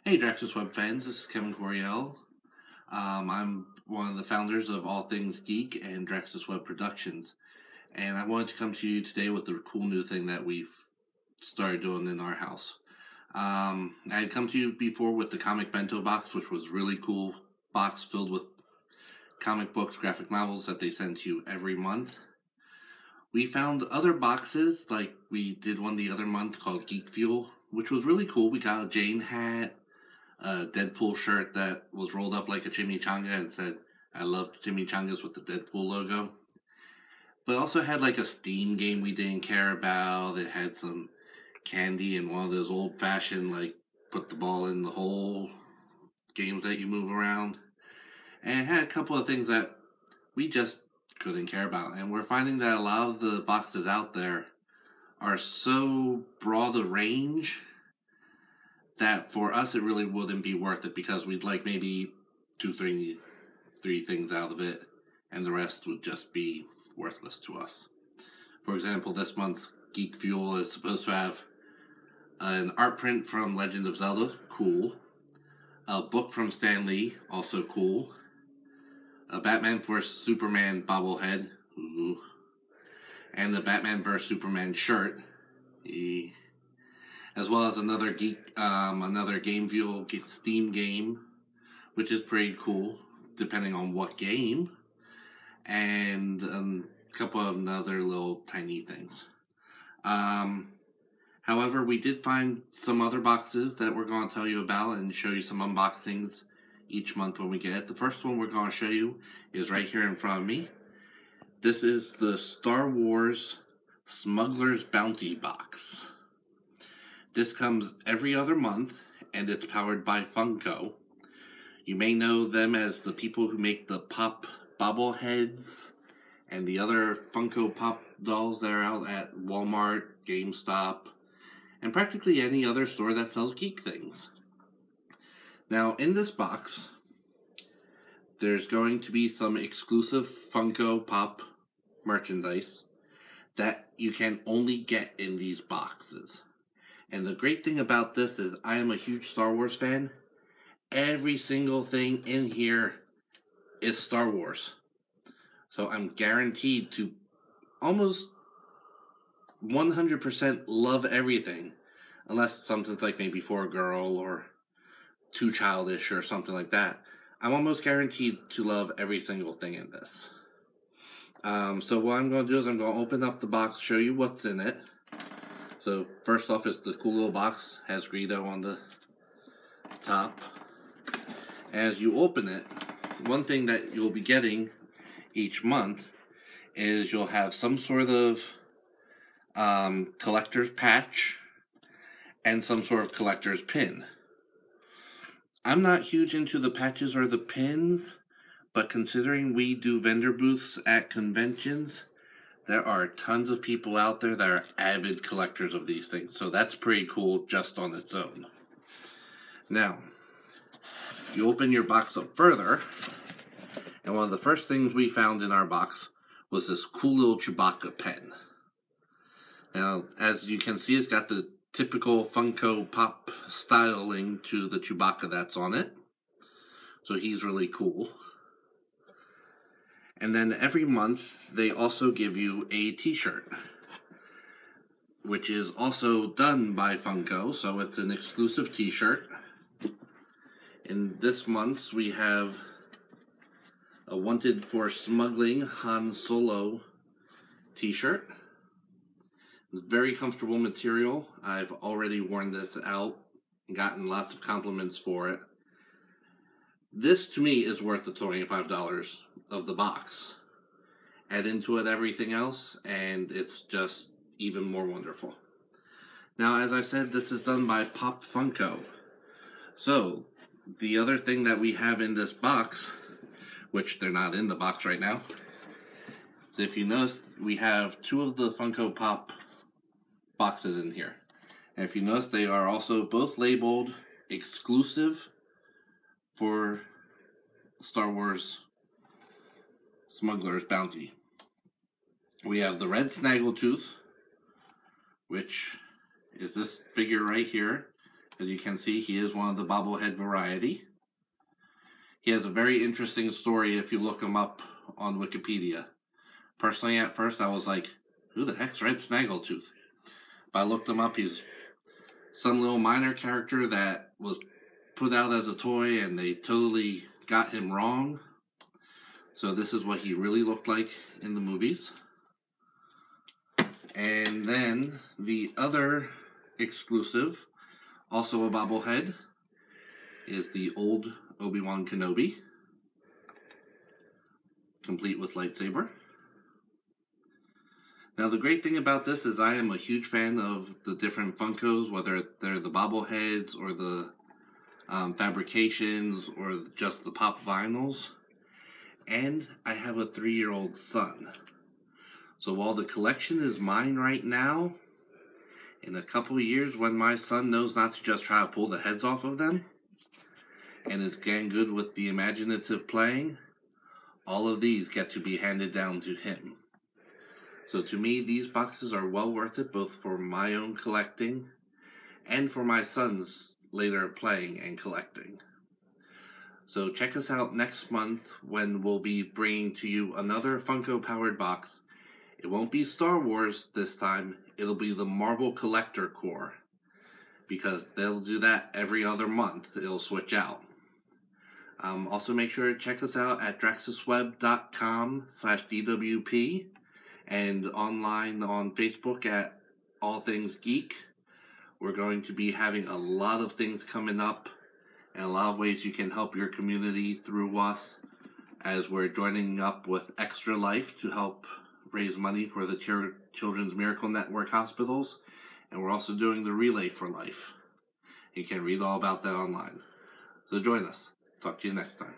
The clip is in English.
Hey, Draxus Web fans, this is Kevin Coriel. I'm one of the founders of All Things Geek and Draxus Web Productions, and I wanted to come to you today with a cool new thing that we've started doing in our house. I had come to you before with the comic bento box, which was really cool box filled with comic books, graphic novels that they send to you every month. We found other boxes, like we did one the other month called Geek Fuel, which was really cool. We got a Jane hat, a Deadpool shirt that was rolled up like a chimichanga and said, "I love chimichangas" with the Deadpool logo. But it also had like a Steam game we didn't care about. It had some candy and one of those old fashioned, like, put the ball in the hole games that you move around. And it had a couple of things that we just couldn't care about. And we're finding that a lot of the boxes out there are so broad a range that for us it really wouldn't be worth it, because we'd like maybe three things out of it, and the rest would just be worthless to us. For example, this month's Geek Fuel is supposed to have an art print from Legend of Zelda, cool. A book from Stan Lee, also cool. A Batman vs Superman bobblehead, ooh. And the Batman vs Superman shirt, as well as another another Game Fuel Steam game, which is pretty cool, depending on what game, and a couple of other little tiny things. However, we did find some other boxes that we're going to tell you about and show you some unboxings each month when we get it. The first one we're going to show you is right here in front of me. This is the Star Wars Smugglers Bounty box. This comes every other month, and it's powered by Funko. You may know them as the people who make the Pop bobbleheads and the other Funko Pop dolls that are out at Walmart, GameStop, and practically any other store that sells geek things. Now, in this box, there's going to be some exclusive Funko Pop merchandise that you can only get in these boxes. And the great thing about this is I am a huge Star Wars fan. Every single thing in here is Star Wars. So I'm guaranteed to almost 100% love everything. Unless something's like maybe for a girl or too childish or something like that. I'm almost guaranteed to love every single thing in this. So what I'm going to do is I'm going to open up the box, show you what's in it. So first off is the cool little box, has Greedo on the top. As you open it, one thing that you'll be getting each month is you'll have some sort of collector's patch and some sort of collector's pin. I'm not huge into the patches or the pins, but considering we do vendor booths at conventions, there are tons of people out there that are avid collectors of these things, so that's pretty cool just on its own. Now, you open your box up further, and one of the first things we found in our box was this cool little Chewbacca pen. Now, as you can see, it's got the typical Funko Pop styling to the Chewbacca that's on it, so he's really cool. And then every month, they also give you a t-shirt, which is also done by Funko, so it's an exclusive t-shirt. In this month's, we have a Wanted for Smuggling Han Solo t-shirt. It's very comfortable material. I've already worn this out and gotten lots of compliments for it. This, to me, is worth the $25 of the box. Add into it everything else, and it's just even more wonderful. Now, as I said, this is done by Pop Funko. So, the other thing that we have in this box, which they're not in the box right now, is if you notice, we have two of the Funko Pop boxes in here. And if you notice, they are also both labeled exclusive for Star Wars Smugglers Bounty. We have the red Snaggletooth, which is this figure right here. As you can see, he is one of the bobblehead variety. He has a very interesting story if you look him up on Wikipedia. Personally, at first, I was like, who the heck's Red Snaggletooth? But I looked him up. He's some little minor character that was put out as a toy and they totally got him wrong. So this is what he really looked like in the movies. And then the other exclusive, also a bobblehead, is the old Obi-Wan Kenobi, complete with lightsaber. Now the great thing about this is I am a huge fan of the different Funkos, whether they're the bobbleheads or the fabrications or just the pop vinyls. And I have a 3-year-old son. So while the collection is mine right now, in a couple of years when my son knows not to just try to pull the heads off of them, and is getting good with the imaginative playing, all of these get to be handed down to him. So to me, these boxes are well worth it, both for my own collecting and for my son's later playing and collecting. So check us out next month when we'll be bringing to you another Funko-powered box. It won't be Star Wars this time, it'll be the Marvel Collector Core, because they'll do that every other month. It'll switch out. Also make sure to check us out at draxusweb.com/DWP and online on Facebook at All Things Geek. We're going to be having a lot of things coming up and a lot of ways you can help your community through us, as we're joining up with Extra Life to help raise money for the Children's Miracle Network hospitals, and we're also doing the Relay for Life. You can read all about that online. So join us. Talk to you next time.